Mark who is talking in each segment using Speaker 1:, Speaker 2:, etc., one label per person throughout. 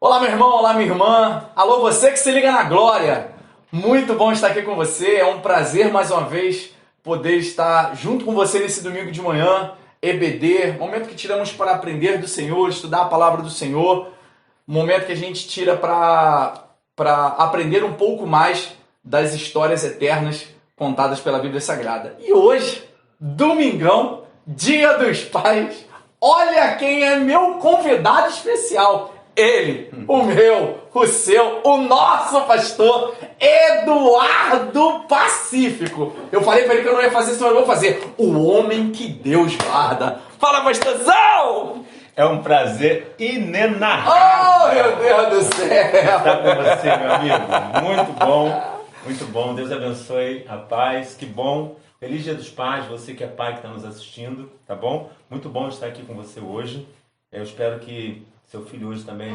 Speaker 1: Olá, meu irmão, olá, minha irmã. Alô, você que se liga na glória. Muito bom estar aqui com você. É um prazer, mais uma vez, poder estar junto com você nesse domingo de manhã. EBD, momento que tiramos para aprender do Senhor, estudar a palavra do Senhor. Momento que a gente tira para aprender um pouco mais das histórias eternas contadas pela Bíblia Sagrada. E hoje, domingão, Dia dos Pais, olha quem é meu convidado especial. Ele, o meu, o seu, o nosso pastor, Eduardo Pacífico. Eu falei para ele que eu não ia fazer isso, mas eu vou fazer. O homem que Deus guarda. Fala, pastorzão!
Speaker 2: É um prazer inenarrável.
Speaker 1: Oh, meu Deus do céu!
Speaker 2: Estar com você, meu amigo. Muito bom, muito bom. Deus abençoe a paz. Que bom. Feliz Dia dos Pais, você que é pai que está nos assistindo, tá bom? Muito bom estar aqui com você hoje. Eu espero que seu filho hoje também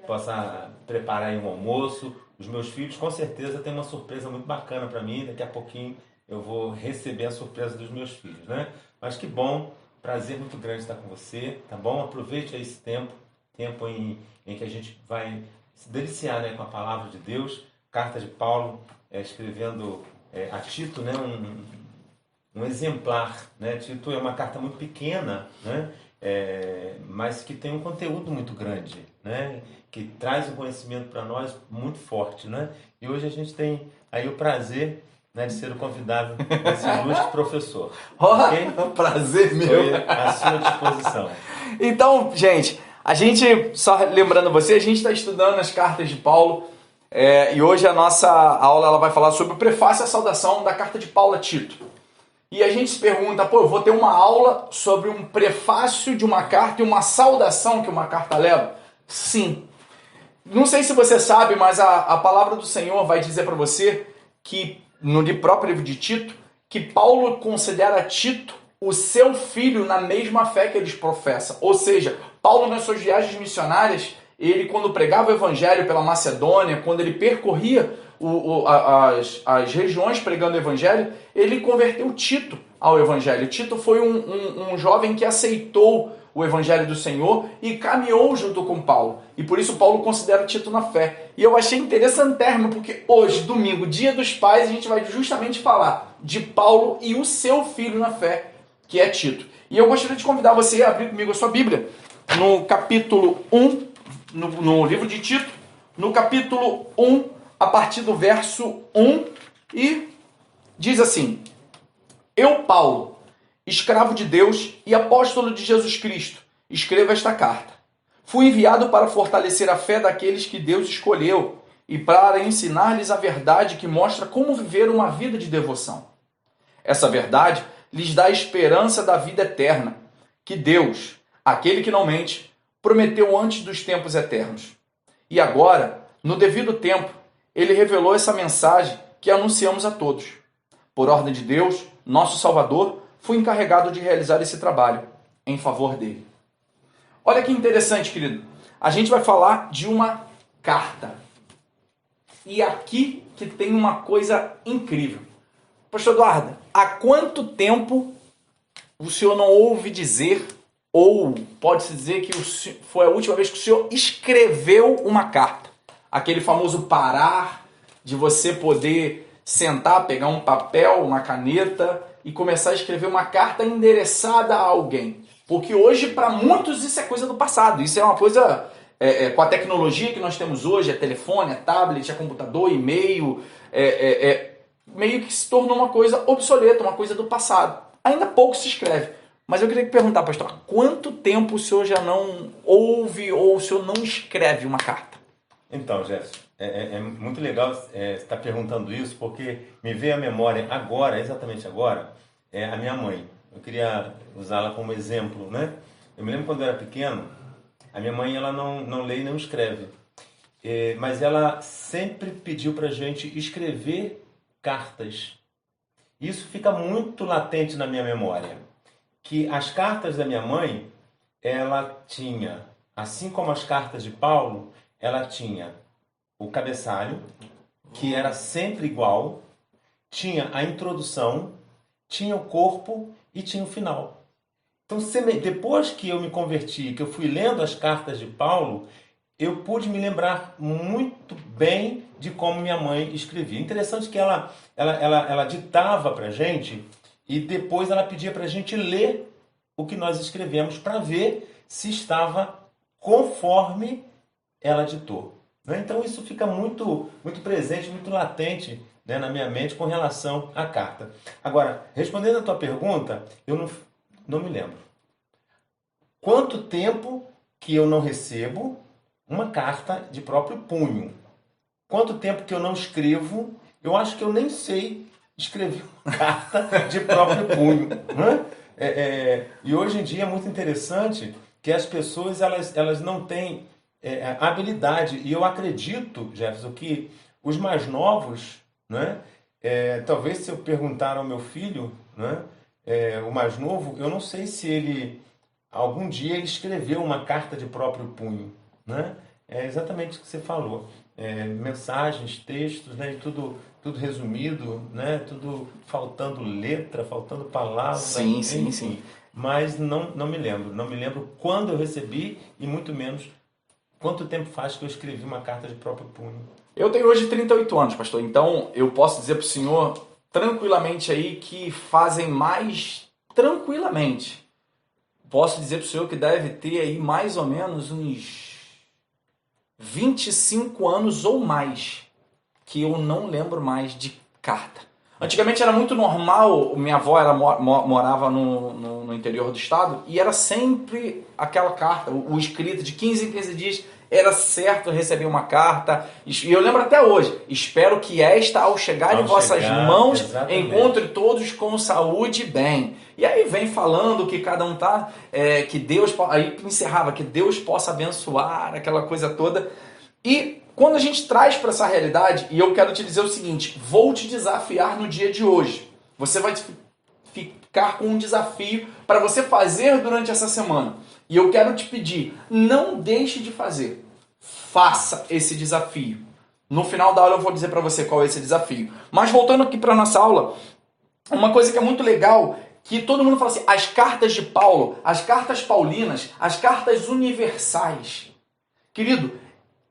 Speaker 2: possa preparar aí um almoço. Os meus filhos com certeza têm uma surpresa muito bacana para mim. Daqui a pouquinho eu vou receber a surpresa dos meus filhos, né? Mas que bom, prazer muito grande estar com você, tá bom? Aproveite esse tempo em que a gente vai se deliciar, né, com a palavra de Deus. Carta de Paulo escrevendo a Tito, né, um exemplar, né? Tito é uma carta muito pequena, né? Mas que tem um conteúdo muito grande, né? Que traz um conhecimento para nós muito forte, né? E hoje a gente tem aí o prazer, né, de ser o convidado desse ilustre professor.
Speaker 1: Okay? É um prazer meu.
Speaker 2: Estou à sua disposição.
Speaker 1: Então, gente, só lembrando você, a gente está estudando as cartas de Paulo e hoje a nossa aula ela vai falar sobre o prefácio e a saudação da carta de Paulo a Tito. E a gente se pergunta, eu vou ter uma aula sobre um prefácio de uma carta e uma saudação que uma carta leva? Sim. Não sei se você sabe, mas a palavra do Senhor vai dizer para você que, no próprio livro de Tito, que Paulo considera Tito o seu filho na mesma fé que eles professam. Ou seja, Paulo nas suas viagens missionárias, ele quando pregava o evangelho pela Macedônia, quando ele percorria as regiões pregando o evangelho, ele converteu Tito ao evangelho. Tito foi um jovem que aceitou o evangelho do Senhor e caminhou junto com Paulo. E por isso Paulo considera Tito na fé. E eu achei interessantérrimo, porque hoje, domingo, Dia dos Pais, a gente vai justamente falar de Paulo e o seu filho na fé, que é Tito. E eu gostaria de convidar você a abrir comigo a sua Bíblia, no capítulo 1, no livro de Tito, no capítulo 1, a partir do verso 1, e diz assim: Eu, Paulo, escravo de Deus e apóstolo de Jesus Cristo, escrevo esta carta. Fui enviado para fortalecer a fé daqueles que Deus escolheu e para ensinar-lhes a verdade que mostra como viver uma vida de devoção. Essa verdade lhes dá a esperança da vida eterna, que Deus, aquele que não mente, prometeu antes dos tempos eternos. E agora, no devido tempo, ele revelou essa mensagem que anunciamos a todos. Por ordem de Deus, nosso Salvador, fui encarregado de realizar esse trabalho em favor dele. Olha que interessante, querido. A gente vai falar de uma carta. E aqui que tem uma coisa incrível. Pastor Eduardo, há quanto tempo o senhor não ouve dizer, ou pode-se dizer que foi a última vez que o senhor escreveu uma carta? Aquele famoso parar, de você poder sentar, pegar um papel, uma caneta e começar a escrever uma carta endereçada a alguém. Porque hoje, para muitos, isso é coisa do passado. Isso é uma coisa, com a tecnologia que nós temos hoje, é telefone, é tablet, é computador, e-mail, meio que se tornou uma coisa obsoleta, uma coisa do passado. Ainda pouco se escreve. Mas eu queria perguntar, pastor, há quanto tempo o senhor já não ouve ou o senhor não escreve uma carta?
Speaker 2: Então, Jefferson, é muito legal você estar perguntando isso, porque me veio à memória agora, exatamente agora, a minha mãe. Eu queria usá-la como exemplo, né? Eu me lembro quando eu era pequeno, a minha mãe ela não lê e não escreve, mas ela sempre pediu para a gente escrever cartas. Isso fica muito latente na minha memória, que as cartas da minha mãe, ela tinha, assim como as cartas de Paulo, ela tinha o cabeçalho, que era sempre igual, tinha a introdução, tinha o corpo e tinha o final. Então, depois que eu me converti, que eu fui lendo as cartas de Paulo, eu pude me lembrar muito bem de como minha mãe escrevia. Interessante que ela ditava para a gente e depois ela pedia para a gente ler o que nós escrevemos para ver se estava conforme ela ditou. Né? Então isso fica muito, muito presente, muito latente, né, na minha mente com relação à carta. Agora, respondendo a tua pergunta, eu não me lembro. Quanto tempo que eu não recebo uma carta de próprio punho? Quanto tempo que eu não escrevo? Eu acho que eu nem sei escrever uma carta de próprio punho. Né? E hoje em dia é muito interessante que as pessoas elas não têm habilidade. E eu acredito, Jefferson, que os mais novos, né, talvez se eu perguntar ao meu filho, né, o mais novo, eu não sei se ele algum dia ele escreveu uma carta de próprio punho. Né? É exatamente o que você falou. Mensagens, textos, né, tudo resumido, né, tudo faltando letra, faltando palavras.
Speaker 1: Sim, sim, sim.
Speaker 2: Mas não me lembro. Não me lembro quando eu recebi e muito menos quanto tempo faz que eu escrevi uma carta de próprio punho.
Speaker 1: Eu tenho hoje 38 anos, pastor. Então eu posso dizer para o senhor tranquilamente aí que fazem mais tranquilamente. Posso dizer para o senhor que deve ter aí mais ou menos uns 25 anos ou mais que eu não lembro mais de carta. Antigamente era muito normal, minha avó morava no interior do estado e era sempre aquela carta, o escrito de 15 em 15 dias, era certo receber uma carta. E eu lembro até hoje, espero que esta, ao chegar em vossas mãos, exatamente, encontre todos com saúde e bem. E aí vem falando que cada um tá, que Deus, aí encerrava, que Deus possa abençoar, aquela coisa toda. E quando a gente traz para essa realidade, e eu quero te dizer o seguinte, vou te desafiar no dia de hoje. Você vai ficar com um desafio para você fazer durante essa semana. E eu quero te pedir, não deixe de fazer. Faça esse desafio. No final da aula eu vou dizer para você qual é esse desafio. Mas voltando aqui para a nossa aula, uma coisa que é muito legal, que todo mundo fala assim, as cartas de Paulo, as cartas paulinas, as cartas universais. Querido,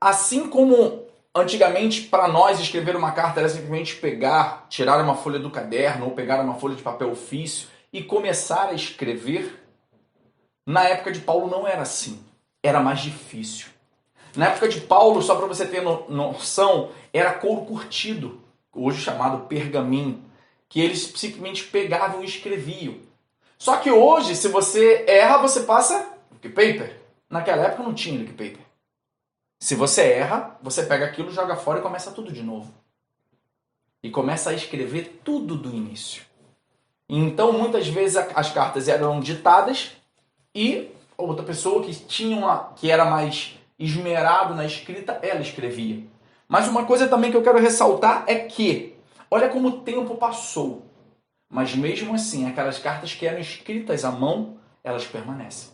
Speaker 1: assim como antigamente para nós escrever uma carta era simplesmente pegar, tirar uma folha do caderno ou pegar uma folha de papel ofício e começar a escrever, na época de Paulo não era assim, era mais difícil. Na época de Paulo, só para você ter noção, era couro curtido, hoje chamado pergaminho, que eles simplesmente pegavam e escreviam. Só que hoje, se você erra, você passa lick paper. Naquela época não tinha lick paper. Se você erra, você pega aquilo, joga fora e começa tudo de novo. E começa a escrever tudo do início. Então, muitas vezes as cartas eram ditadas e outra pessoa que era mais esmerado na escrita, ela escrevia. Mas uma coisa também que eu quero ressaltar é que, olha como o tempo passou. Mas mesmo assim, aquelas cartas que eram escritas à mão, elas permanecem.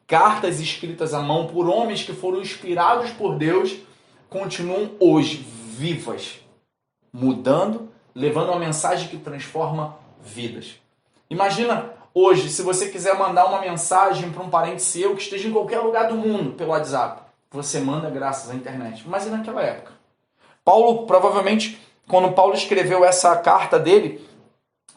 Speaker 1: Cartas escritas à mão por homens que foram inspirados por Deus, continuam hoje vivas, mudando, levando uma mensagem que transforma vidas. Imagina hoje, se você quiser mandar uma mensagem para um parente seu que esteja em qualquer lugar do mundo pelo WhatsApp, você manda graças à internet. Mas e naquela época? Paulo, provavelmente, quando Paulo escreveu essa carta dele,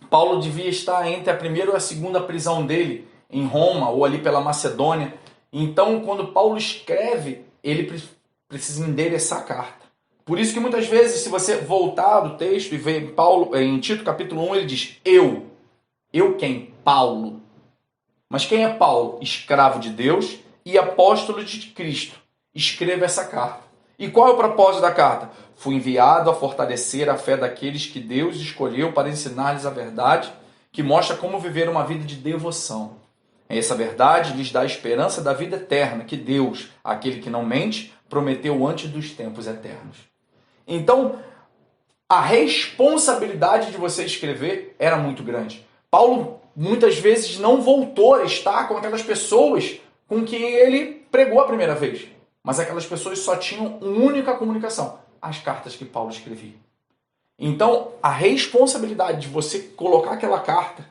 Speaker 1: Paulo devia estar entre a primeira ou a segunda prisão dele, em Roma ou ali pela Macedônia. Então, quando Paulo escreve, ele precisa endereçar a carta. Por isso que muitas vezes, se você voltar do texto e ver Paulo, em Tito capítulo 1, ele diz, eu quem? Paulo. Mas quem é Paulo? Escravo de Deus e apóstolo de Cristo. Escreva essa carta. E qual é o propósito da carta? Fui enviado a fortalecer a fé daqueles que Deus escolheu para ensinar-lhes a verdade, que mostra como viver uma vida de devoção. Essa verdade lhes dá a esperança da vida eterna, que Deus, aquele que não mente, prometeu antes dos tempos eternos. Então, a responsabilidade de você escrever era muito grande. Paulo, muitas vezes, não voltou a estar com aquelas pessoas com quem ele pregou a primeira vez. Mas aquelas pessoas só tinham uma única comunicação, as cartas que Paulo escrevia. Então, a responsabilidade de você colocar aquela carta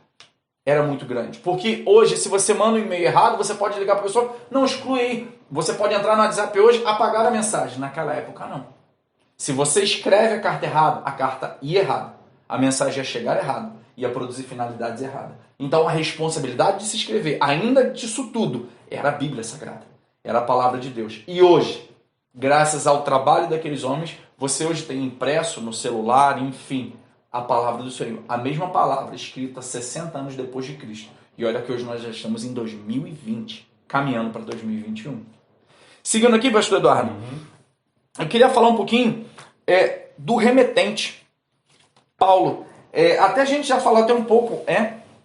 Speaker 1: era muito grande. Porque hoje, se você manda um e-mail errado, você pode ligar para a pessoa, não, exclui aí. Você pode entrar no WhatsApp hoje, apagar a mensagem. Naquela época, não. Se você escreve a carta errada, a carta ia errada. A mensagem ia chegar errada. Ia produzir finalidades erradas. Então, a responsabilidade de se escrever, ainda disso tudo, era a Bíblia Sagrada. Era a palavra de Deus. E hoje, graças ao trabalho daqueles homens, você hoje tem impresso no celular, enfim, a palavra do Senhor. A mesma palavra escrita 60 anos depois de Cristo. E olha que hoje nós já estamos em 2020, caminhando para 2021. Seguindo aqui, pastor Eduardo, eu queria falar um pouquinho do remetente. Paulo, até a gente já falou até um pouco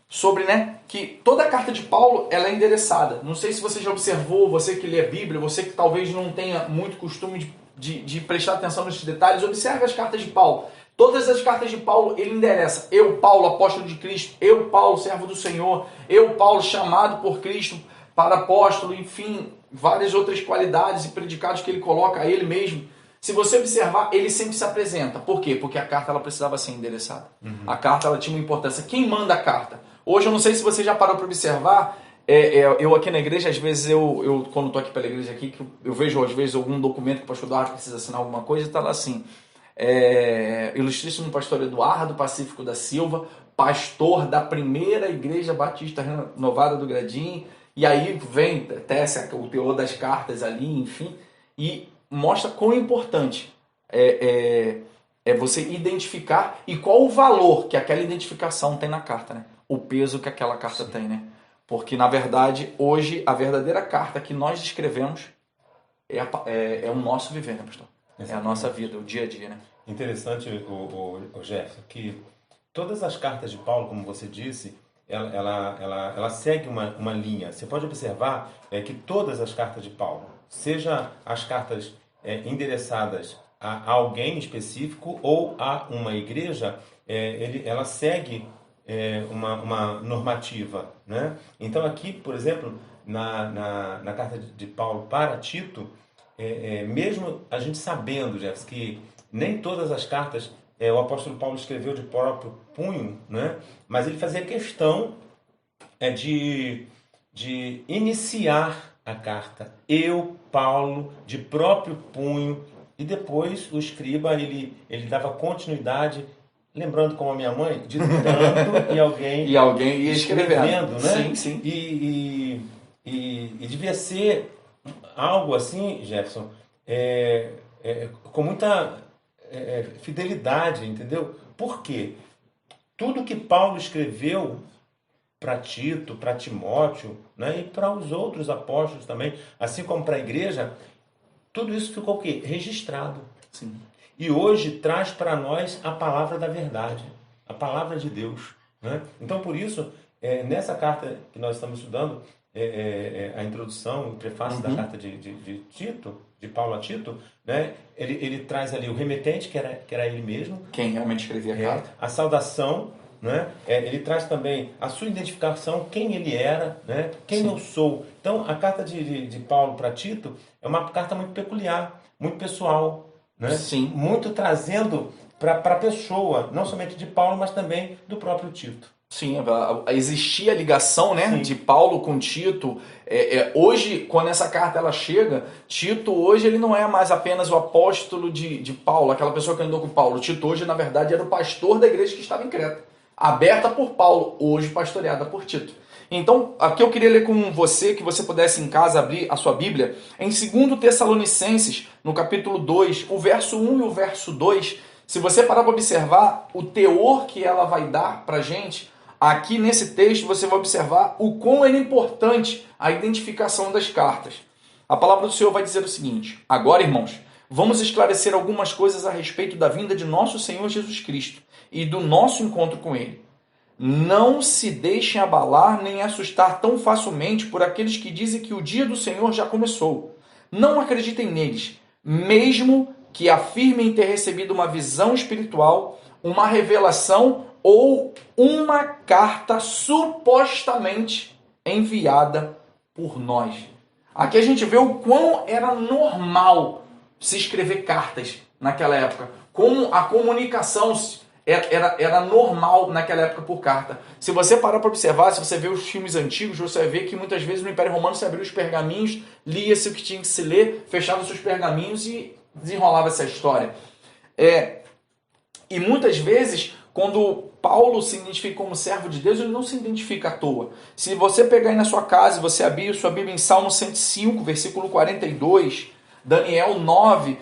Speaker 1: sobre que toda a carta de Paulo ela é endereçada. Não sei se você já observou, você que lê a Bíblia, você que talvez não tenha muito costume de prestar atenção nesses detalhes, observe as cartas de Paulo. Todas as cartas de Paulo ele endereça. Eu, Paulo, apóstolo de Cristo. Eu, Paulo, servo do Senhor. Eu, Paulo, chamado por Cristo para apóstolo. Enfim, várias outras qualidades e predicados que ele coloca a ele mesmo. Se você observar, ele sempre se apresenta. Por quê? Porque a carta ela precisava ser endereçada. A carta ela tinha uma importância. Quem manda a carta? Hoje eu não sei se você já parou para observar. Eu aqui na igreja, às vezes eu quando estou aqui pela igreja aqui, que eu vejo às vezes algum documento que o pastor Eduardo precisa assinar alguma coisa e está lá assim. Ilustríssimo pastor Eduardo Pacífico da Silva, pastor da primeira igreja batista renovada do Gradim, e aí vem, tece o teor das cartas ali, enfim, e mostra quão importante é você identificar e qual o valor que aquela identificação tem na carta, né? O peso que aquela carta tem, né? Porque, na verdade, hoje, a verdadeira carta que nós escrevemos é o nosso viver, né, pastor? É a nossa vida, o dia a dia, né?
Speaker 2: Interessante, o Jefferson, que todas as cartas de Paulo, como você disse, ela segue uma linha. Você pode observar que todas as cartas de Paulo, seja as cartas endereçadas a alguém específico ou a uma igreja, ela segue uma normativa, né? Então aqui, por exemplo, na carta de Paulo para Tito, mesmo a gente sabendo, Jefferson, que nem todas as cartas o apóstolo Paulo escreveu de próprio punho, né? Mas ele fazia questão de iniciar a carta. Eu, Paulo, de próprio punho, e depois o escriba ele dava continuidade, lembrando como a minha mãe, ditando e alguém ia escrevendo, né?
Speaker 1: Sim, sim.
Speaker 2: E devia ser algo assim, Jefferson, com muita fidelidade, entendeu? Por quê? Tudo que Paulo escreveu para Tito, para Timóteo, né, e para os outros apóstolos também, assim como para a igreja, tudo isso ficou o quê? Registrado.
Speaker 1: Sim.
Speaker 2: E hoje traz para nós a palavra da verdade, a palavra de Deus, né? Então, por isso, nessa carta que nós estamos estudando, a introdução, o prefácio da carta de Tito, de Paulo a Tito, né? Ele traz ali o remetente, que era ele mesmo.
Speaker 1: Quem realmente escrevia a carta.
Speaker 2: A saudação, né? Ele traz também a sua identificação, quem ele era, né? Quem
Speaker 1: Sim.
Speaker 2: eu sou. Então, a carta de Paulo para Tito é uma carta muito peculiar, muito pessoal, né?
Speaker 1: Sim.
Speaker 2: Muito trazendo para a pessoa, não somente de Paulo, mas também do próprio Tito.
Speaker 1: Sim, existia a ligação, né,
Speaker 2: Sim.
Speaker 1: de Paulo com Tito. Hoje, quando essa carta ela chega, Tito hoje ele não é mais apenas o apóstolo de Paulo, aquela pessoa que andou com Paulo. Tito hoje, na verdade, era o pastor da igreja que estava em Creta, aberta por Paulo, hoje pastoreada por Tito. Então, aqui eu queria ler com você, que você pudesse em casa abrir a sua Bíblia, em 2 Tessalonicenses, no capítulo 2, o verso 1 e o verso 2, se você parar para observar o teor que ela vai dar para a gente, aqui nesse texto você vai observar o quão é importante a identificação das cartas. A palavra do Senhor vai dizer o seguinte: agora, irmãos, vamos esclarecer algumas coisas a respeito da vinda de nosso Senhor Jesus Cristo e do nosso encontro com Ele. Não se deixem abalar nem assustar tão facilmente por aqueles que dizem que o dia do Senhor já começou. Não acreditem neles, mesmo que afirmem ter recebido uma visão espiritual, uma revelação ou uma carta supostamente enviada por nós. Aqui a gente vê o quão era normal se escrever cartas naquela época. Como a comunicação era normal naquela época por carta. Se você parar para observar, se você ver os filmes antigos, você vai ver que muitas vezes no Império Romano se abria os pergaminhos, lia-se o que tinha que se ler, fechava os seus pergaminhos e desenrolava essa história. E muitas vezes, quando Paulo se identifica como servo de Deus, ele não se identifica à toa. Se você pegar aí na sua casa e você abrir sua Bíblia em Salmo 105, versículo 42, Daniel 9,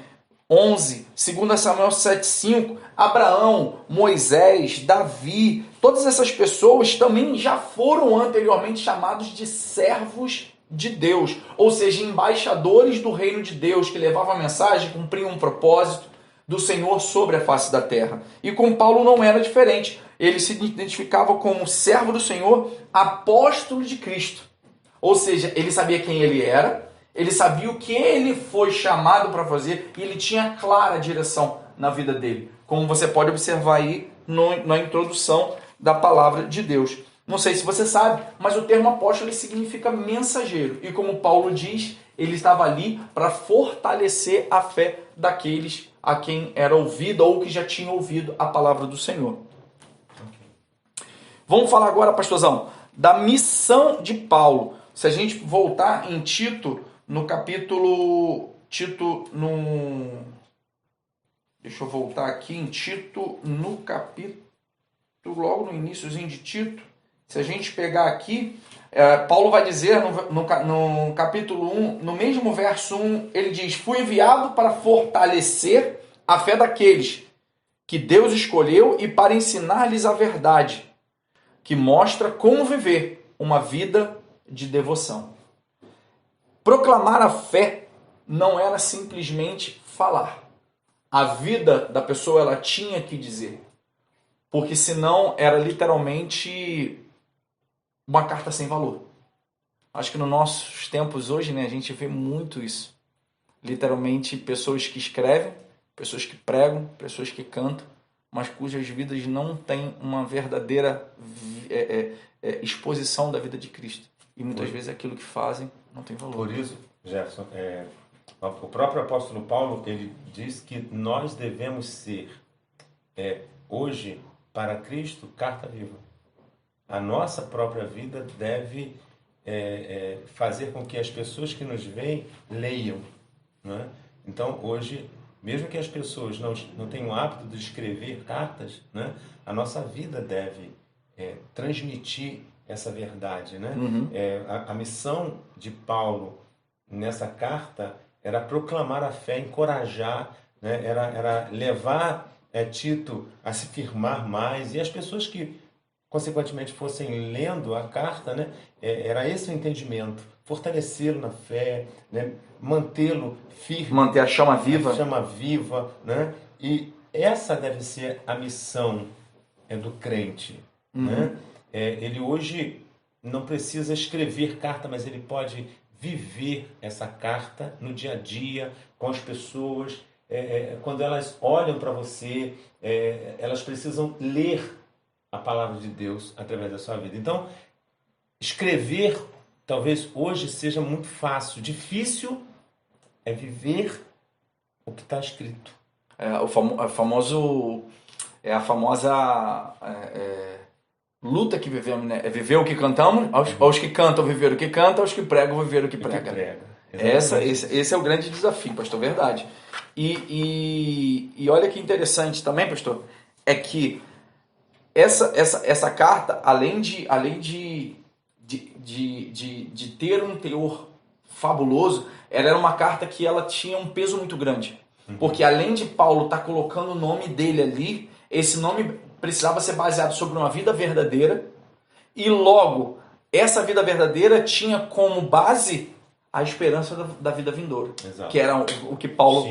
Speaker 1: 11, 2 Samuel 7,5, Abraão, Moisés, Davi, todas essas pessoas também já foram anteriormente chamados de servos de Deus, ou seja, embaixadores do reino de Deus, que levavam a mensagem, cumpriam um propósito do Senhor sobre a face da terra. E com Paulo não era diferente. Ele se identificava como servo do Senhor, apóstolo de Cristo. Ou seja, ele sabia quem ele era, ele sabia o que ele foi chamado para fazer e ele tinha clara direção na vida dele. Como você pode observar aí na introdução da palavra de Deus. Não sei se você sabe, mas o termo apóstolo ele significa mensageiro. E como Paulo diz, ele estava ali para fortalecer a fé daqueles a quem era ouvida ou que já tinha ouvido a palavra do Senhor. Vamos falar agora, pastorzão, da missão de Paulo. Se a gente voltar em Tito, no capítulo... Deixa eu voltar aqui em Tito, no capítulo, logo no iniciozinho de Tito. Se a gente pegar aqui, Paulo vai dizer no capítulo 1, no mesmo verso 1, ele diz: fui enviado para fortalecer a fé daqueles que Deus escolheu e para ensinar-lhes a verdade, que mostra como viver uma vida de devoção. Proclamar a fé não era simplesmente falar. A vida da pessoa ela tinha que dizer, porque senão era literalmente uma carta sem valor. Acho que nos nossos tempos hoje, né, a gente vê muito isso. Literalmente pessoas que escrevem, pessoas que pregam, pessoas que cantam, mas cujas vidas não têm uma verdadeira exposição da vida de Cristo. E muitas vezes aquilo que fazem não tem valor.
Speaker 2: Por isso, Jefferson, o próprio apóstolo Paulo, ele diz que nós devemos ser, hoje, para Cristo, carta viva. A nossa própria vida deve fazer com que as pessoas que nos veem leiam. Né? Então, hoje, mesmo que as pessoas não tenham o hábito de escrever cartas, né, a nossa vida deve transmitir essa verdade. Né?
Speaker 1: Uhum.
Speaker 2: A missão de Paulo nessa carta era proclamar a fé, encorajar, né? Era levar Tito a se firmar mais, e as pessoas que consequentemente fossem lendo a carta, né, era esse o entendimento, fortalecê-lo na fé, né, mantê-lo firme,
Speaker 1: manter a chama viva,
Speaker 2: né? E essa deve ser a missão do crente.
Speaker 1: Uhum.
Speaker 2: Né? Ele hoje não precisa escrever carta, mas ele pode viver essa carta no dia a dia, com as pessoas. Quando elas olham para você, elas precisam ler a palavra de Deus através da sua vida. Então, escrever talvez hoje seja muito fácil. Difícil é viver o que está escrito.
Speaker 1: A famosa luta que vivemos, né? É viver o que cantamos, aos que cantam viver o que canta, aos que pregam viver o que prega. Esse é o grande desafio, pastor, verdade. E olha que interessante também, pastor, é que essa carta, além de ter um teor fabuloso, ela era uma carta que ela tinha um peso muito grande. Porque além de Paulo estar colocando o nome dele ali, esse nome precisava ser baseado sobre uma vida verdadeira, e logo, essa vida verdadeira tinha como base a esperança da vida vindoura.
Speaker 2: Exato.
Speaker 1: Que era o que Paulo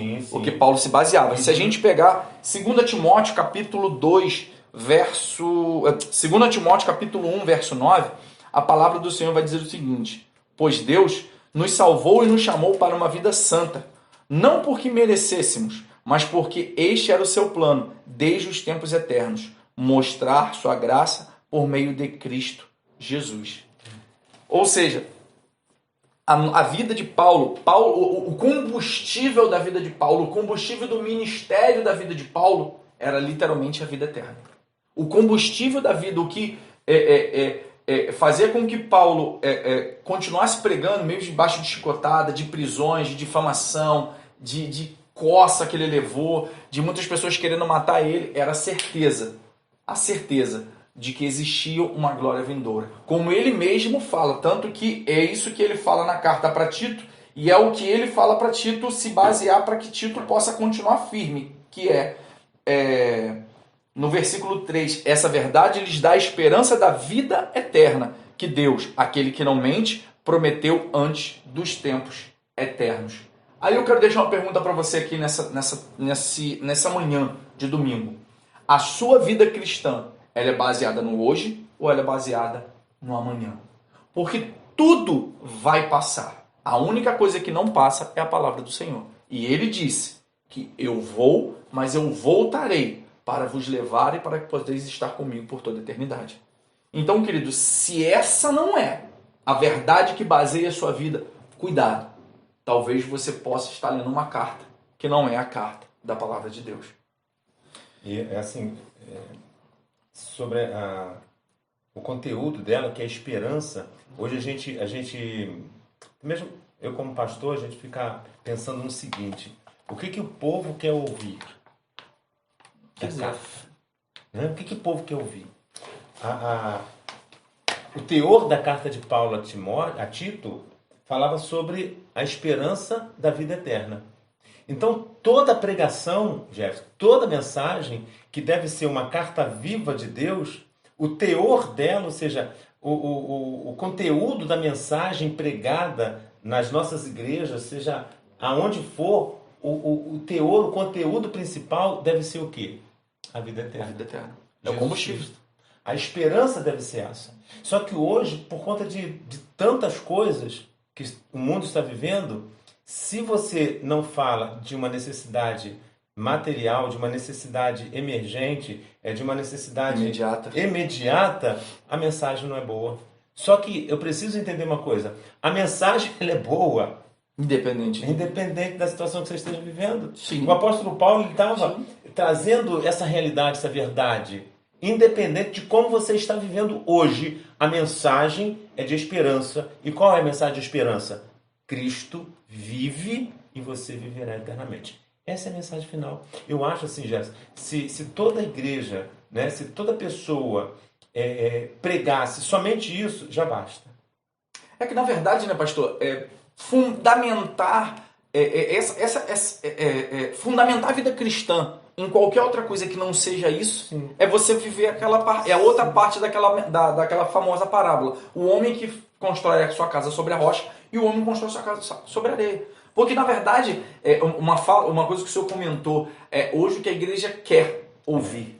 Speaker 1: se baseava. Se a gente pegar 2 Timóteo capítulo 2, 2 Timóteo capítulo 1, verso 9, a palavra do Senhor vai dizer o seguinte: pois Deus nos salvou e nos chamou para uma vida santa, não porque merecêssemos, mas porque este era o seu plano, desde os tempos eternos, mostrar sua graça por meio de Cristo Jesus. Ou seja, a vida de Paulo, o combustível da vida de Paulo, o combustível do ministério da vida de Paulo era literalmente a vida eterna. O combustível da vida, o que fazia com que Paulo continuasse pregando, mesmo debaixo de chicotada, de prisões, de difamação, de coça que ele levou, de muitas pessoas querendo matar ele, era a certeza de que existia uma glória vindoura. Como ele mesmo fala, tanto que é isso que ele fala na carta para Tito, e é o que ele fala para Tito se basear para que Tito possa continuar firme, que no versículo 3, essa verdade lhes dá a esperança da vida eterna, que Deus, aquele que não mente, prometeu antes dos tempos eternos. Aí eu quero deixar uma pergunta para você aqui nessa manhã de domingo. A sua vida cristã, ela é baseada no hoje ou ela é baseada no amanhã? Porque tudo vai passar. A única coisa que não passa é a palavra do Senhor. E ele disse que eu vou, mas eu voltarei para vos levar e para que podeis estar comigo por toda a eternidade. Então, queridos, se essa não é a verdade que baseia a sua vida, cuidado. Talvez você possa estar lendo uma carta que não é a carta da palavra de Deus.
Speaker 2: E assim, sobre o conteúdo dela, que é a esperança, hoje a gente, mesmo eu como pastor, a gente fica pensando no seguinte: o que o povo quer ouvir? Né? O que o povo quer ouvir? O teor da carta de Paulo a Tito falava sobre a esperança da vida eterna. Então, toda pregação, Jefferson, toda mensagem que deve ser uma carta viva de Deus, o teor dela, ou seja, o conteúdo da mensagem pregada nas nossas igrejas, seja aonde for, o teor, o conteúdo principal deve ser o quê? A vida eterna.
Speaker 1: A vida eterna. É o combustível.
Speaker 2: A esperança deve ser essa. Só que hoje, por conta de tantas coisas que o mundo está vivendo, se você não fala de uma necessidade material, de uma necessidade emergente, de uma necessidade imediata, a mensagem não é boa. Só que eu preciso entender uma coisa: a mensagem ela é boa independente da situação que você esteja vivendo.
Speaker 1: Sim.
Speaker 2: O apóstolo Paulo estava trazendo essa realidade, essa verdade. Independente de como você está vivendo hoje, a mensagem é de esperança. E qual é a mensagem de esperança? Cristo vive e você viverá eternamente. Essa é a mensagem final. Eu acho assim, Jéssica, se toda a igreja, né, se toda pessoa pregasse somente isso, já basta.
Speaker 1: É que, na verdade, né, pastor, fundamentar fundamentar a vida cristã em qualquer outra coisa que não seja isso, sim, é você viver aquela parte, é a outra parte daquela famosa parábola. O homem que constrói a sua casa sobre a rocha e o homem que constrói a sua casa sobre a areia. Porque, na verdade, uma coisa que o senhor comentou, hoje o que a igreja quer ouvir.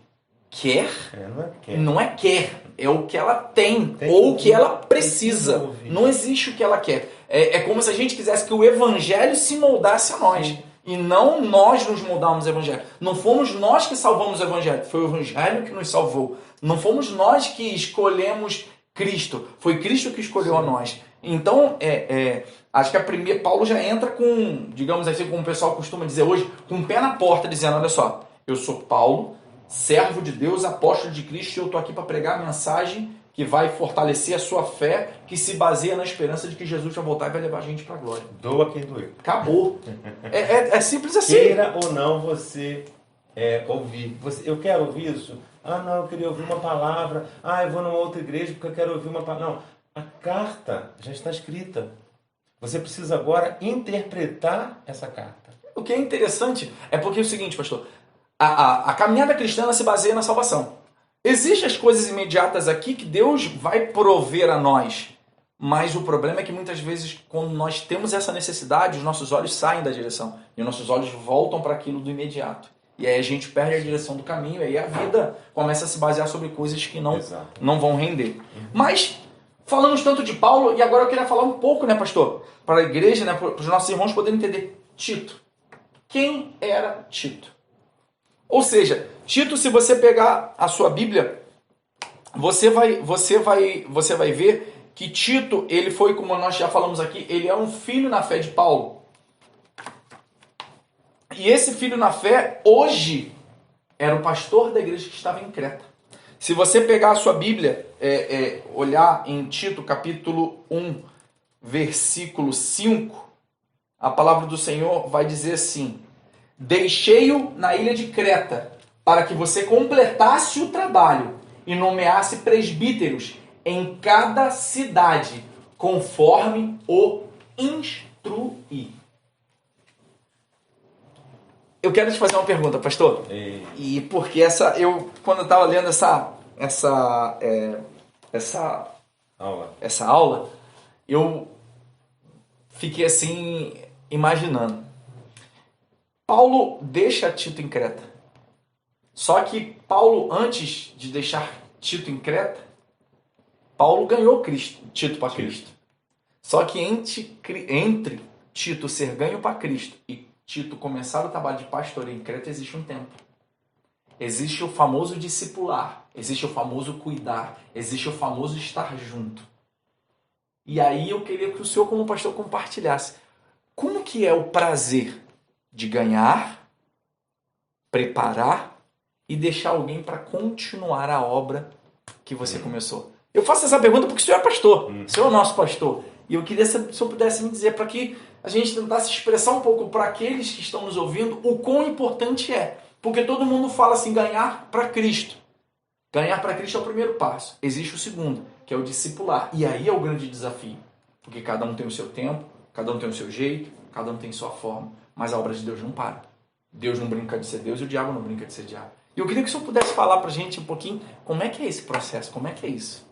Speaker 1: Não é quer. É o que ela tem ou o que ela precisa. Não existe o que ela quer. É como se a gente quisesse que o evangelho se moldasse a nós. Sim. E não nós nos moldarmos o evangelho. Não fomos nós que salvamos o evangelho. Foi o evangelho que nos salvou. Não fomos nós que escolhemos Cristo. Foi Cristo que escolheu a nós. Então, acho que Paulo já entra com, digamos assim, como o pessoal costuma dizer hoje, com o pé na porta, dizendo: olha só, eu sou Paulo, servo de Deus, apóstolo de Cristo, e eu estou aqui para pregar a mensagem que vai fortalecer a sua fé, que se baseia na esperança de que Jesus vai voltar e vai levar a gente para a glória.
Speaker 2: Doa quem doer.
Speaker 1: Acabou. É simples assim.
Speaker 2: Queira ou não você ouvir. Eu quero ouvir isso? Ah, não, eu queria ouvir uma palavra. Ah, eu vou numa outra igreja porque eu quero ouvir uma palavra. Não, a carta já está escrita. Você precisa agora interpretar essa carta.
Speaker 1: O que é interessante é porque é o seguinte, pastor. A caminhada cristã se baseia na salvação. Existem as coisas imediatas aqui que Deus vai prover a nós. Mas o problema é que muitas vezes, quando nós temos essa necessidade, os nossos olhos saem da direção. E os nossos olhos voltam para aquilo do imediato. E aí a gente perde a direção do caminho. E aí a vida começa a se basear sobre coisas que não vão render. Mas falamos tanto de Paulo, e agora eu queria falar um pouco, né, pastor? Para a igreja, né, para os nossos irmãos poderem entender. Tito. Quem era Tito? Ou seja, Tito, se você pegar a sua Bíblia, você vai ver que Tito, ele foi, como nós já falamos aqui, ele é um filho na fé de Paulo. E esse filho na fé, hoje, era o pastor da igreja que estava em Creta. Se você pegar a sua Bíblia, olhar em Tito, capítulo 1, versículo 5, a palavra do Senhor vai dizer assim: deixei-o na ilha de Creta, para que você completasse o trabalho e nomeasse presbíteros em cada cidade, conforme o instruí. Eu quero te fazer uma pergunta, pastor. E porque quando eu estava lendo essa aula, eu fiquei assim imaginando. Paulo deixa Tito em Creta. Só que Paulo, antes de deixar Tito em Creta, Paulo ganhou Tito para Cristo. Só que entre Tito ser ganho para Cristo e Tito começar o trabalho de pastoreio em Creta, existe um tempo. Existe o famoso discipular, existe o famoso cuidar, existe o famoso estar junto. E aí eu queria que o senhor, como pastor, compartilhasse. Como que é o prazer de ganhar, preparar e deixar alguém para continuar a obra que você começou? Eu faço essa pergunta porque o senhor é pastor, o senhor é o nosso pastor. E eu queria que o senhor pudesse me dizer, para que a gente tentasse expressar um pouco para aqueles que estão nos ouvindo o quão importante é. Porque todo mundo fala assim, ganhar para Cristo. Ganhar para Cristo é o primeiro passo. Existe o segundo, que é o discipular. E aí é o grande desafio. Porque cada um tem o seu tempo, cada um tem o seu jeito, cada um tem sua forma. Mas a obra de Deus não para. Deus não brinca de ser Deus e o diabo não brinca de ser diabo. E eu queria que o senhor pudesse falar para a gente um pouquinho como é que é esse processo, como é que é isso.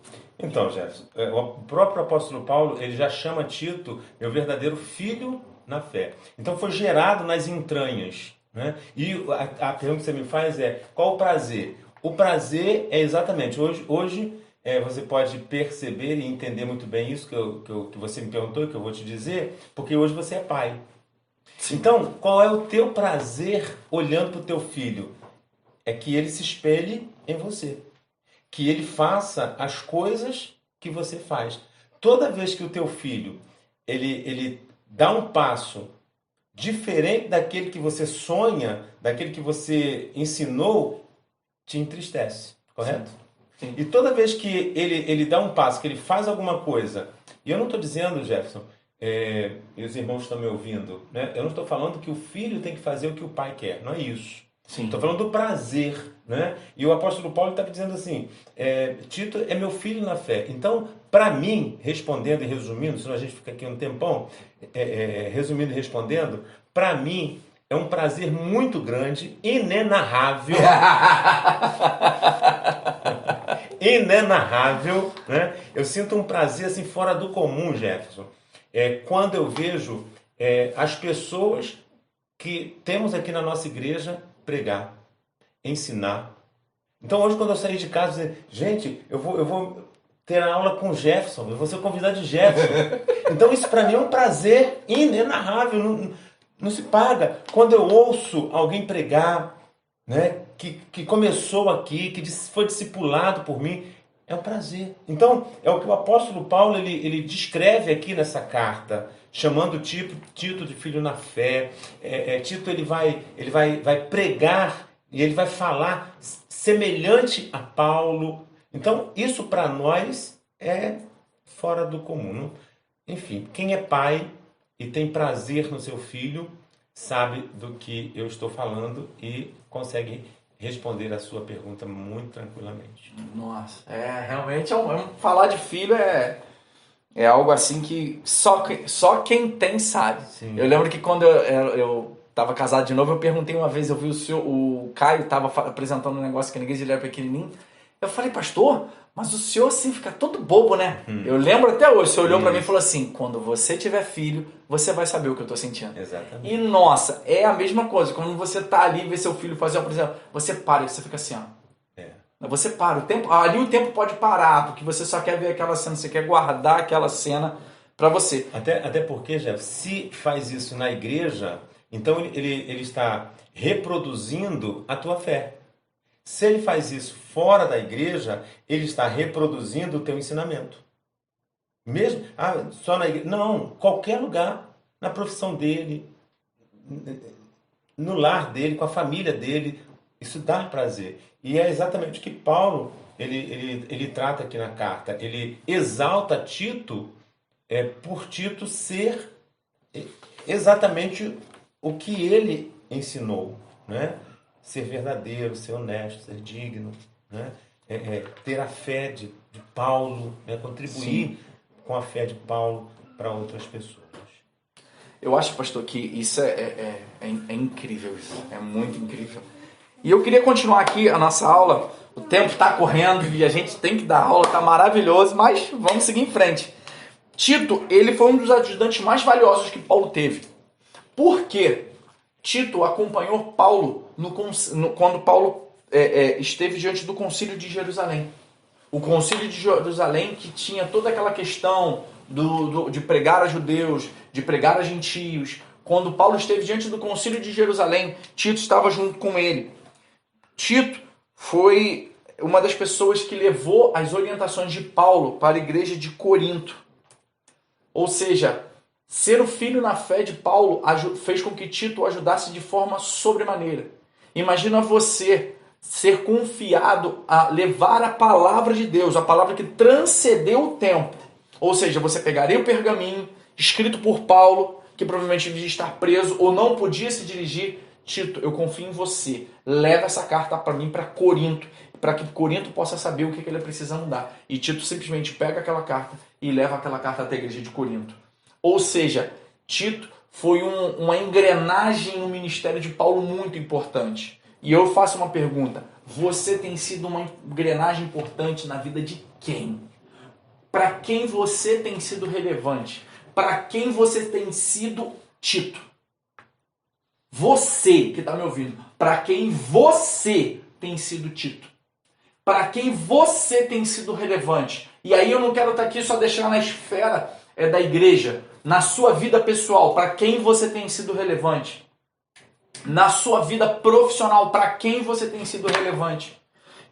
Speaker 2: Então, Jefferson, o próprio apóstolo Paulo, ele já chama Tito meu verdadeiro filho na fé. Então foi gerado nas entranhas, né? E a pergunta que você me faz é, qual o prazer? O prazer é exatamente, hoje você pode perceber e entender muito bem isso que você me perguntou, que eu vou te dizer, porque hoje você é pai. Sim. Então, qual é o teu prazer olhando para o teu filho? É que ele se espelhe em você. Que ele faça as coisas que você faz. Toda vez que o teu filho ele dá um passo diferente daquele que você sonha, daquele que você ensinou, te entristece, correto? Sim. Sim. E toda vez que ele dá um passo, que ele faz alguma coisa, e eu não estou dizendo, Jefferson, e os irmãos estão me ouvindo, né? Eu não estou falando que o filho tem que fazer o que o pai quer, não é isso. Estou falando do prazer, né? E o apóstolo Paulo está dizendo assim, Tito é meu filho na fé. Então, para mim, respondendo e resumindo, senão a gente fica aqui um tempão, resumindo e respondendo, para mim é um prazer muito grande, inenarrável, inenarrável, né? Eu sinto um prazer assim fora do comum, Jefferson, quando eu vejo as pessoas que temos aqui na nossa igreja pregar, ensinar. Então hoje quando eu saí de casa, eu disse, gente, eu vou ter a aula com o Jefferson, eu vou ser convidado de Jefferson. Então isso para mim é um prazer inenarrável, não se paga. Quando eu ouço alguém pregar, né, que começou aqui, que foi discipulado por mim, é um prazer. Então é o que o apóstolo Paulo ele descreve aqui nessa carta, chamando Tito de filho na fé. Tito ele vai pregar e ele vai falar semelhante a Paulo. Então isso para nós é fora do comum. Enfim, quem é pai e tem prazer no seu filho sabe do que eu estou falando e consegue responder a sua pergunta muito tranquilamente.
Speaker 1: Nossa, realmente falar de filho é algo assim que só quem tem sabe. Sim. Eu lembro que quando eu estava casado de novo, eu perguntei uma vez, eu vi o Caio estava apresentando um negócio aqui na igreja, ele era pequenininho. Eu falei, pastor, mas o senhor assim fica todo bobo, né? Eu lembro até hoje, o senhor olhou para mim e falou assim, quando você tiver filho, você vai saber o que eu estou sentindo.
Speaker 2: Exatamente.
Speaker 1: E nossa, é a mesma coisa, quando você tá ali e vê seu filho fazer uma apresentação, você para e você fica assim, ó. Você para, ali o tempo pode parar, porque você só quer ver aquela cena, você quer guardar aquela cena para você.
Speaker 2: Até porque, Jeff, se faz isso na igreja, então ele está reproduzindo a tua fé. Se ele faz isso fora da igreja, ele está reproduzindo o teu ensinamento. Mesmo, só na igreja? Não, qualquer lugar, na profissão dele, no lar dele, com a família dele, Isso dá prazer. E é exatamente o que Paulo ele trata aqui na carta. Ele exalta Tito por Tito ser exatamente o que ele ensinou, né? Ser verdadeiro, ser honesto, ser digno, né? Ter a fé de Paulo, né? Contribuir
Speaker 1: Sim.
Speaker 2: com a fé de Paulo para outras pessoas.
Speaker 1: Eu acho, pastor, que isso é incrível, isso. É muito incrível. E eu queria continuar aqui a nossa aula. O tempo está correndo e a gente tem que dar aula, tá maravilhoso, mas vamos seguir em frente. Tito, ele foi um dos ajudantes mais valiosos que Paulo teve. Por quê? Tito acompanhou Paulo quando Paulo esteve diante do Concílio de Jerusalém. O Concílio de Jerusalém que tinha toda aquela questão de pregar a judeus, de pregar a gentios. Quando Paulo esteve diante do Concílio de Jerusalém, Tito estava junto com ele. Tito foi uma das pessoas que levou as orientações de Paulo para a igreja de Corinto. Ou seja, ser o filho na fé de Paulo fez com que Tito o ajudasse de forma sobremaneira. Imagina você ser confiado a levar a palavra de Deus, a palavra que transcendeu o tempo. Ou seja, você pegaria o pergaminho escrito por Paulo, que provavelmente devia estar preso ou não podia se dirigir. Tito, eu confio em você. Leva essa carta para mim, para Corinto, para que Corinto possa saber o que ele precisa mudar. E Tito simplesmente pega aquela carta e leva aquela carta até a igreja de Corinto. Ou seja, Tito foi uma engrenagem no ministério de Paulo muito importante. E eu faço uma pergunta: você tem sido uma engrenagem importante na vida de quem? Para quem você tem sido relevante? Para quem você tem sido Tito? Você que está me ouvindo, para quem você tem sido Tito? Para quem você tem sido relevante? E aí eu não quero estar aqui só deixando na esfera da igreja, na sua vida pessoal, para quem você tem sido relevante? Na sua vida profissional, para quem você tem sido relevante?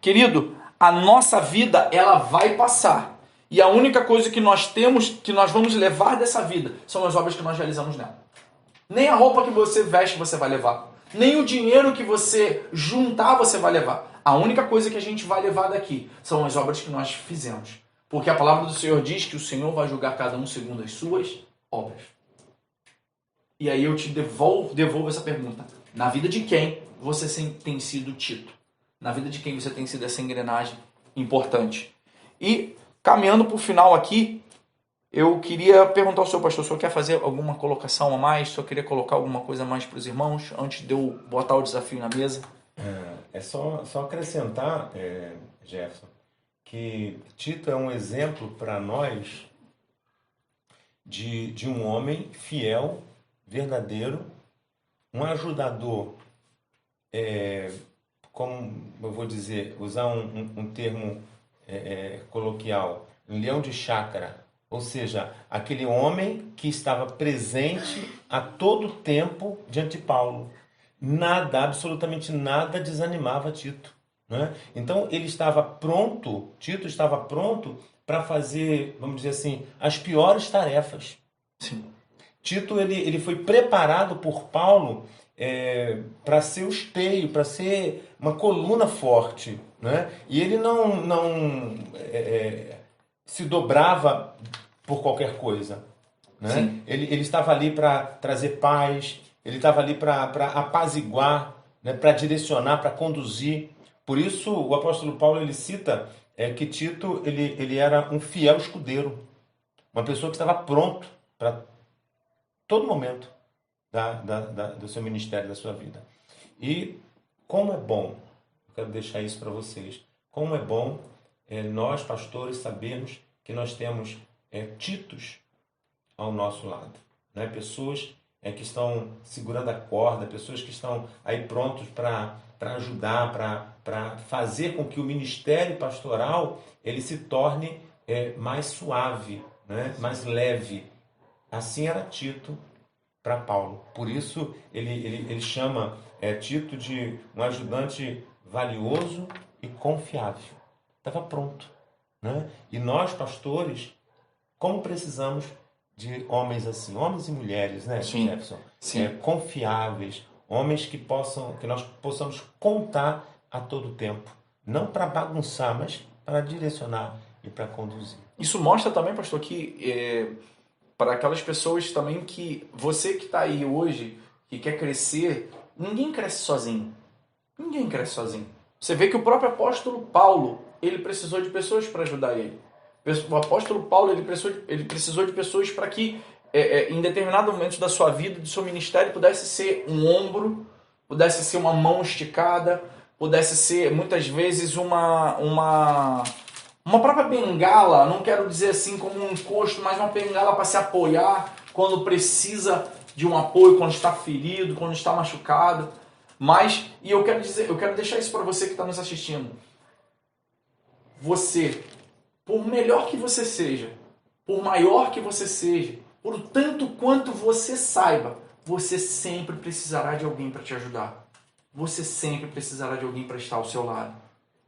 Speaker 1: Querido, a nossa vida, ela vai passar. E a única coisa que nós temos, que nós vamos levar dessa vida, são as obras que nós realizamos nela. Nem a roupa que você veste você vai levar. Nem o dinheiro que você juntar você vai levar. A única coisa que a gente vai levar daqui são as obras que nós fizemos. Porque a palavra do Senhor diz que o Senhor vai julgar cada um segundo as suas obras. E aí eu te devolvo essa pergunta. Na vida de quem você tem sido Tito? Na vida de quem você tem sido essa engrenagem importante? E caminhando para o final aqui, eu queria perguntar ao senhor, pastor, o senhor quer fazer alguma colocação a mais? O senhor queria colocar alguma coisa a mais para os irmãos, antes de eu botar o desafio na mesa?
Speaker 2: É só acrescentar, Jefferson, que Tito é um exemplo para nós de um homem fiel, verdadeiro, um ajudador, como eu vou dizer, usar um termo coloquial, um leão de chácara. Ou seja, aquele homem que estava presente a todo tempo diante de Paulo. Nada, absolutamente nada desanimava Tito, né? Então ele estava pronto, Tito estava pronto para fazer, vamos dizer assim, as piores tarefas.
Speaker 1: Sim.
Speaker 2: Tito ele foi preparado por Paulo para ser o esteio, para ser uma coluna forte, né? E ele não se dobrava por qualquer coisa, né? Ele estava ali para trazer paz, ele estava ali para apaziguar, né? Para direcionar, para conduzir. Por isso o apóstolo Paulo ele cita que Tito ele era um fiel escudeiro, uma pessoa que estava pronto para todo momento do seu ministério, da sua vida. E como é bom, eu quero deixar isso para vocês, como é bom nós, pastores, sabermos que nós temos Titos ao nosso lado, né? Pessoas que estão segurando a corda, pessoas que estão aí prontos para ajudar, para fazer com que o ministério pastoral ele se torne mais suave, né? Mais leve. Assim era Tito para Paulo. Por isso ele chama Tito de um ajudante valioso e confiável. Estava pronto, né? E nós, pastores, como precisamos de homens assim, homens e mulheres, né,
Speaker 1: Sim.
Speaker 2: Jefferson?
Speaker 1: Sim.
Speaker 2: Confiáveis, Homens que nós possamos contar a todo tempo. Não para bagunçar, mas para direcionar e para conduzir.
Speaker 1: Isso mostra também, pastor, que para aquelas pessoas também que você que está aí hoje, que quer crescer, ninguém cresce sozinho. Ninguém cresce sozinho. Você vê que o próprio apóstolo Paulo, ele precisou de pessoas para ajudar ele. O apóstolo Paulo, ele precisou de pessoas para que, em determinado momento da sua vida, do seu ministério, pudesse ser um ombro, pudesse ser uma mão esticada, pudesse ser, muitas vezes, uma própria bengala, não quero dizer assim como um encosto, mas uma bengala para se apoiar quando precisa de um apoio, quando está ferido, quando está machucado. E eu quero deixar isso para você que está nos assistindo. Você, por melhor que você seja, por maior que você seja, por tanto quanto você saiba, você sempre precisará de alguém para te ajudar. Você sempre precisará de alguém para estar ao seu lado.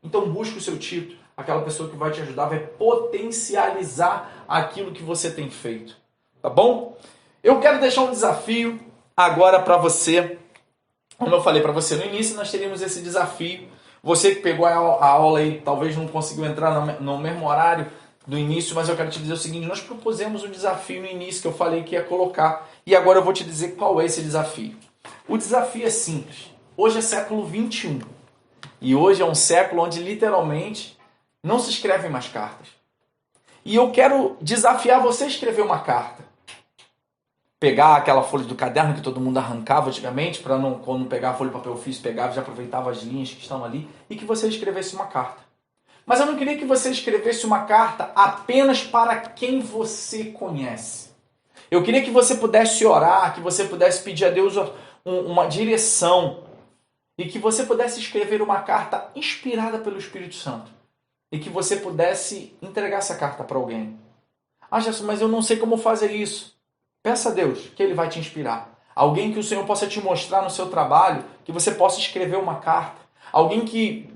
Speaker 1: Então busque o seu título, aquela pessoa que vai te ajudar, vai potencializar aquilo que você tem feito. Tá bom? Eu quero deixar um desafio agora para você. Como eu falei para você no início, nós teríamos esse desafio. Você que pegou a aula e talvez não conseguiu entrar no mesmo horário do início, mas eu quero te dizer o seguinte, nós propusemos um desafio no início que eu falei que ia colocar, e agora eu vou te dizer qual é esse desafio. O desafio é simples. Hoje é século 21. E hoje é um século onde literalmente não se escrevem mais cartas. E eu quero desafiar você a escrever uma carta. Pegar aquela folha do caderno que todo mundo arrancava antigamente, para não, quando pegar a folha de papel ofício, pegava e já aproveitava as linhas que estão ali, e que você escrevesse uma carta. Mas eu não queria que você escrevesse uma carta apenas para quem você conhece. Eu queria que você pudesse orar, que você pudesse pedir a Deus uma direção, e que você pudesse escrever uma carta inspirada pelo Espírito Santo. E que você pudesse entregar essa carta para alguém. Ah, Jesus, mas eu não sei como fazer isso. Peça a Deus que Ele vai te inspirar. Alguém que o Senhor possa te mostrar no seu trabalho, que você possa escrever uma carta. Alguém que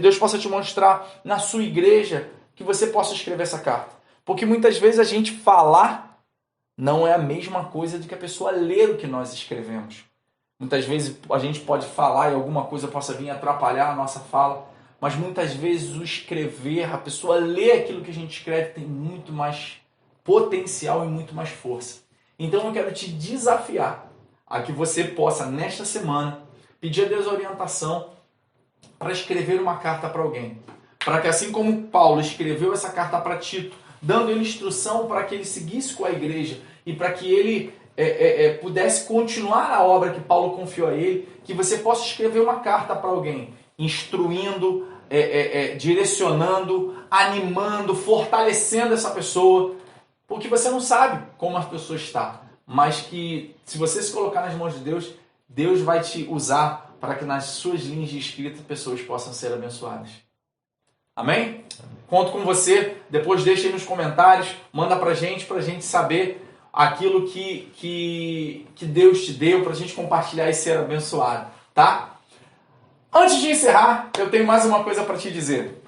Speaker 1: Deus possa te mostrar na sua igreja, que você possa escrever essa carta. Porque muitas vezes a gente falar não é a mesma coisa do que a pessoa ler o que nós escrevemos. Muitas vezes a gente pode falar e alguma coisa possa vir atrapalhar a nossa fala, mas muitas vezes o escrever, a pessoa ler aquilo que a gente escreve tem muito mais potencial e muito mais força. Então eu quero te desafiar a que você possa, nesta semana, pedir a Deus a orientação para escrever uma carta para alguém. Para que assim como Paulo escreveu essa carta para Tito, dando ele instrução para que ele seguisse com a igreja e para que ele pudesse continuar a obra que Paulo confiou a ele, que você possa escrever uma carta para alguém, instruindo, direcionando, animando, fortalecendo essa pessoa, porque você não sabe como a pessoa está, mas que se você se colocar nas mãos de Deus, Deus vai te usar para que nas suas linhas de escrita pessoas possam ser abençoadas. Amém? Conto com você, depois deixa aí nos comentários, manda pra gente saber aquilo que Deus te deu, pra gente compartilhar e ser abençoado, tá? Antes de encerrar, eu tenho mais uma coisa para te dizer.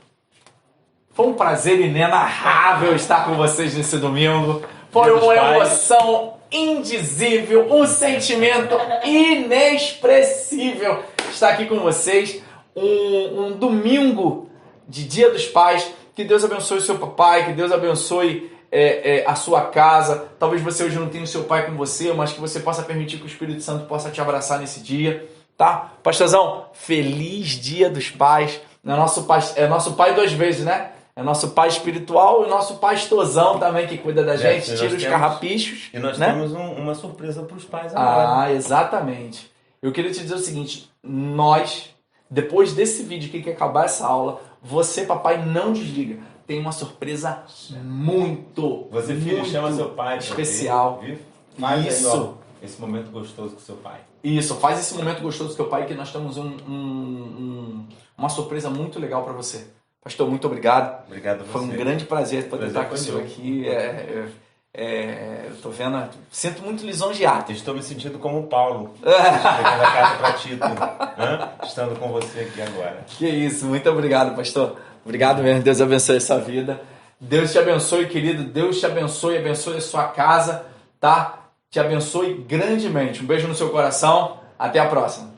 Speaker 1: Foi um prazer inenarrável estar com vocês nesse domingo. Foi uma emoção indizível, um sentimento inexpressível estar aqui com vocês. Um domingo de Dia dos Pais. Que Deus abençoe o seu papai, que Deus abençoe a sua casa. Talvez você hoje não tenha o seu pai com você, mas que você possa permitir que o Espírito Santo possa te abraçar nesse dia. Tá? Pastorzão, feliz Dia dos Pais. É nosso pai duas vezes, né? É nosso pai espiritual e nosso pastorzão também que cuida da gente, tira os carrapichos.
Speaker 2: E nós temos uma surpresa para os pais
Speaker 1: agora. Ah, exatamente. Eu queria te dizer o seguinte, depois desse vídeo que acabar essa aula, você, papai, não desliga. Tem uma surpresa muito
Speaker 2: chama seu pai
Speaker 1: especial.
Speaker 2: Isso. Esse momento gostoso com seu pai.
Speaker 1: Isso, faz esse momento gostoso com seu pai, que nós temos uma surpresa muito legal para você. Pastor, muito obrigado.
Speaker 2: Obrigado a você.
Speaker 1: Foi um grande prazer poder estar com o senhor aqui. Eu tô vendo, sinto muito lisonjeado.
Speaker 2: Estou me sentindo como o Paulo, pegando a carta para Tito, estando com você aqui agora.
Speaker 1: Que isso, muito obrigado, pastor. Obrigado mesmo, Deus abençoe a sua vida. Deus te abençoe, querido. Deus te abençoe a sua casa, tá? Te abençoe grandemente. Um beijo no seu coração. Até a próxima!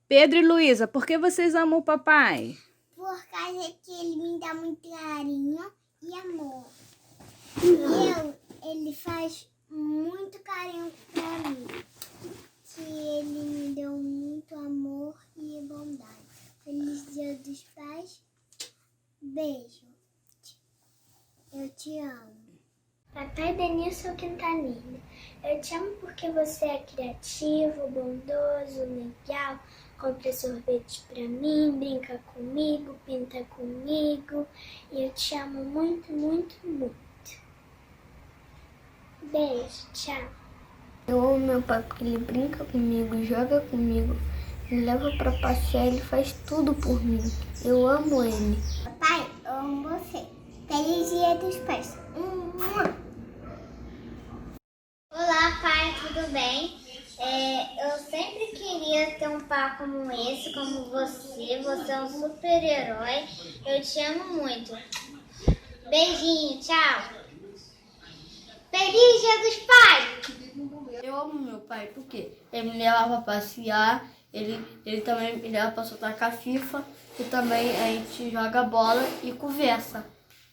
Speaker 3: Pedro e Luísa, por que vocês amam o papai?
Speaker 4: Por causa que ele me dá muito carinho e amor. Ele faz muito carinho pra mim. Que ele me deu muito amor e bondade. Feliz Dia dos Pais. Beijo. Eu te amo. Papai Denilson Quintanilha, eu te amo porque você é criativo, bondoso, legal, compra sorvete pra mim, brinca comigo, pinta comigo. E eu te amo muito, muito, muito. Beijo, tchau.
Speaker 5: Eu amo meu pai porque ele brinca comigo, joga comigo, me leva pra passear, ele faz tudo por mim. Eu amo ele.
Speaker 4: Papai, eu amo você. Feliz Dia dos Pais. Olá, pai, tudo bem? Eu sempre queria ter um pai como esse, como você. Você é um super-herói. Eu te amo muito. Beijinho, tchau. Feliz Dia dos Pais!
Speaker 5: Eu amo meu pai porque ele me leva pra passear, ele também me leva pra soltar com a FIFA e também a gente joga bola e conversa.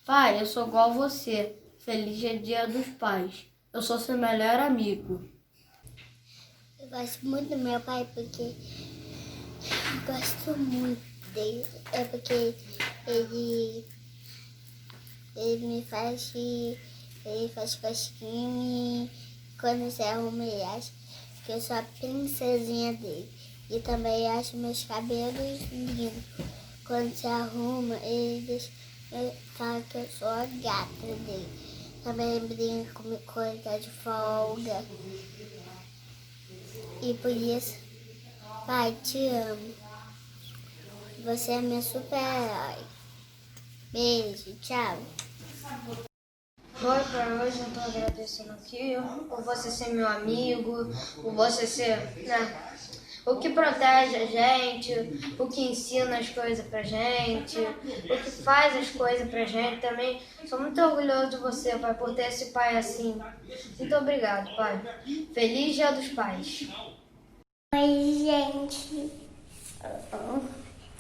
Speaker 5: Pai, eu sou igual a você. Feliz Dia dos Pais. Eu sou seu melhor amigo.
Speaker 4: Eu gosto muito do meu pai porque eu gosto muito dele. É porque ele me faz, ele faz cosquinha quando você arruma ele acha que eu sou a princesinha dele. E também acha meus cabelos lindos. Quando você arruma, ele fala que eu sou a gata dele. Também brinca comigo quando ele tá de folga. E por isso, pai, te amo. Você é meu super-herói. Beijo, tchau.
Speaker 5: Oi, pai, hoje eu tô agradecendo aqui por você ser meu amigo, por você ser, o que protege a gente, o que ensina as coisas pra gente, o que faz as coisas pra gente também. Sou muito orgulhoso de você, pai, por ter esse pai assim. Muito obrigado, pai. Feliz Dia dos Pais.
Speaker 4: Oi, gente.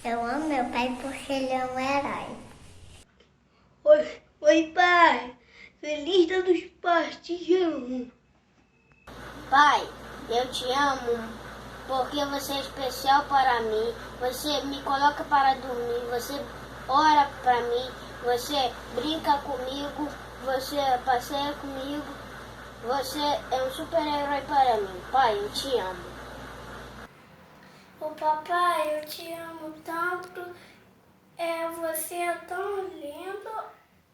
Speaker 4: Eu amo meu pai porque ele é um herói.
Speaker 5: Oi, pai. Feliz Dia dos Pais, te amo.
Speaker 4: Pai, eu te amo porque você é especial para mim. Você me coloca para dormir, você ora para mim, você brinca comigo, você passeia comigo. Você é um super-herói para mim. Pai, eu te amo.
Speaker 6: Papai, eu te amo tanto. Você é tão lindo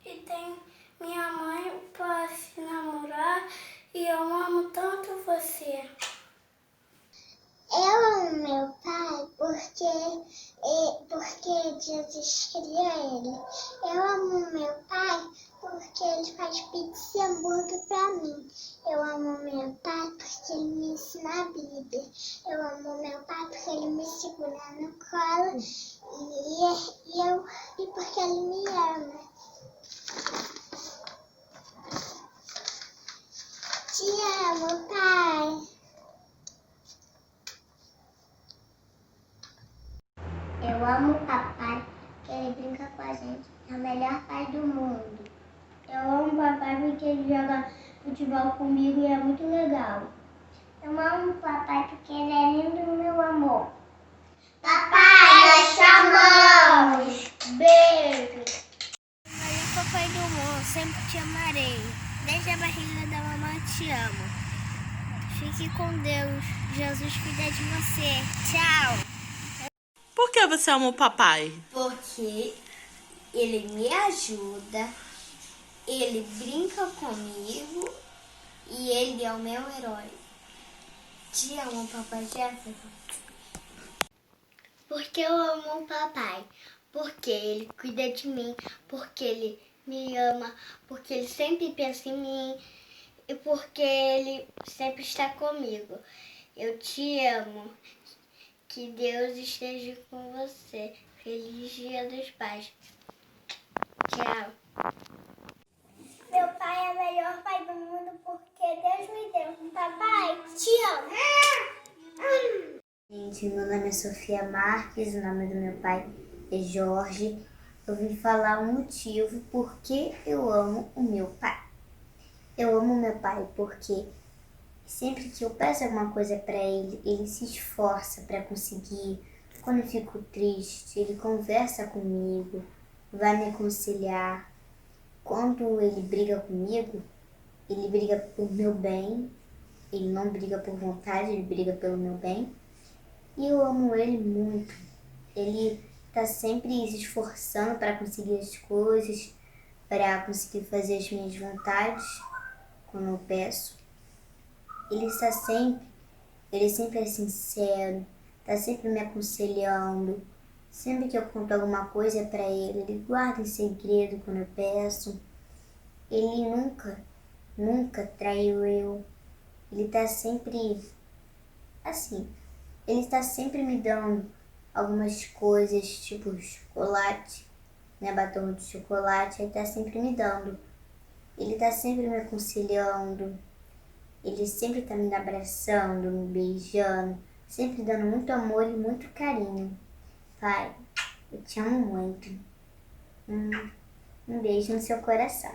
Speaker 6: e tem minha mãe para se namorar e eu amo tanto você.
Speaker 4: Eu amo meu pai porque Jesus cria ele. Eu amo meu pai porque ele faz pizza e hambúrguer pra mim. Eu amo meu pai porque ele me ensina a Bíblia. Eu amo meu pai porque ele me segura no colo e porque ele me ama. Te amo, pai. Eu amo o papai, porque ele brinca com a gente. É o melhor pai do mundo. Eu amo o papai porque ele joga futebol comigo e é muito legal. Eu amo o papai porque ele é lindo, meu amor. Papai, nós te amamos! Beijo!
Speaker 6: Valeu, papai do amor, sempre te amarei. Desde a barriga da mamãe te amo. Fique com Deus, Jesus cuida de você. Tchau!
Speaker 3: Por que você ama o papai?
Speaker 5: Porque ele me ajuda, ele brinca comigo e ele é o meu herói. Te amo, papai Jefferson.
Speaker 4: Porque eu amo o papai, porque ele cuida de mim, porque ele me ama, porque ele sempre pensa em mim e porque ele sempre está comigo. Eu te amo, Que Deus esteja com você. Feliz Dia dos Pais. Tchau. Meu pai é o melhor pai do mundo porque Deus me deu. Papai, te amo. Gente, meu nome é Sofia Marques, o nome do meu pai é Jorge. Eu vim falar o motivo por que eu amo o meu pai. Eu amo meu pai porque sempre que eu peço alguma coisa para ele, ele se esforça para conseguir. Quando eu fico triste, ele conversa comigo, vai me aconselhar. Quando ele briga comigo, ele briga por meu bem. Ele não briga por vontade, ele briga pelo meu bem. E eu amo ele muito. Ele tá sempre se esforçando para conseguir as coisas, para conseguir fazer as minhas vontades quando eu peço. Ele sempre é sincero, tá sempre me aconselhando. Sempre que eu conto alguma coisa para ele guarda em segredo quando eu peço. Ele nunca traiu eu. Ele tá sempre assim. Ele está sempre me dando algumas coisas, tipo chocolate, né, batom de chocolate, ele tá sempre me dando. Ele tá sempre me aconselhando. Ele sempre tá me abraçando, me beijando, sempre dando muito amor e muito carinho. Pai, eu te amo muito. Um beijo no seu coração.